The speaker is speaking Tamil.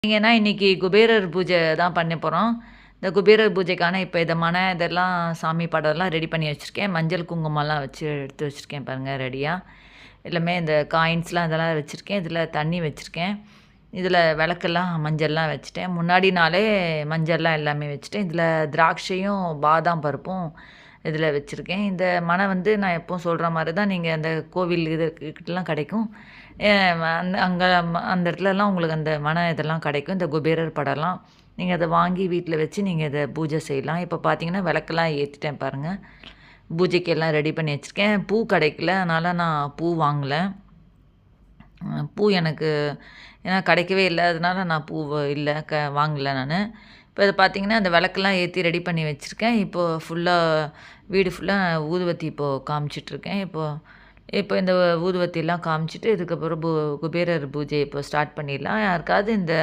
பார்த்தீங்கன்னா, இன்னைக்கு குபேரர் பூஜை தான் பண்ண போறோம். இந்த குபேரர் பூஜைக்கான இப்ப இதெல்லாம் சாமி படம்லாம் ரெடி பண்ணி வச்சிருக்கேன். மஞ்சள், குங்குமம்லாம் வச்சு எடுத்து வச்சிருக்கேன் பாருங்க ரெடியா. எல்லாமே இந்த காயின்ஸ்லாம் இதெல்லாம் வச்சிருக்கேன். இதில தண்ணி வச்சிருக்கேன். இதில விளக்கெல்லாம் மஞ்சள்லாம் வச்சுட்டேன். முன்னாடி நாளே மஞ்சள்லாம் எல்லாமே வச்சுட்டேன். இதில திராட்சையும், பாதாம் பருப்பும் இதில வச்சிருக்கேன். இந்த மணை வந்து நான் எப்பவும் சொல்ற மாரி தான் நீங்க அந்த கோவில் இது கிட்டலாம் கிடைக்கும். அ அந்த அங்க அந்த இடத்துலலாம் உங்களுக்கு அந்த மணை இதெல்லாம் கிடைக்கும். இந்த குபேரர் படம்லாம். நீங்க அத வாங்கி வீட்ல வச்சு நீங்க இத பூஜை செய்யலாம். இப்ப பார்த்தீங்கன்னா, விளக்கெல்லாம் ஏத்திட்டேன் பாருங்க. பூஜைக்கு எல்லாம் ரெடி பண்ணி வச்சிருக்கேன். பூ கிடைக்கல. அதனால நான் பூ வாங்கல. பூ எனக்கு ஏன்னா கிடைக்கவே இல்ல. அதனால நான் பூ இல்ல வாங்கல நானு. இப்ப இத பார்த்தீங்கன்னா, அந்த விளக்கெல்லாம் ஏத்தி ரெடி பண்ணி வச்சிருக்கேன். இப்போ ஃபுல்லா வீடு ஃபுல்லா ஊதுவத்தி இப்போ காமிச்சுட்ருக்கேன். இப்போ இப்போ இந்த ஊதுவத்திலாம் காமிச்சுட்டு, இதுக்கப்புறம் குபேரர் பூஜைய இப்போ ஸ்டார்ட் பண்ணிடலாம். யாருக்காவது இந்த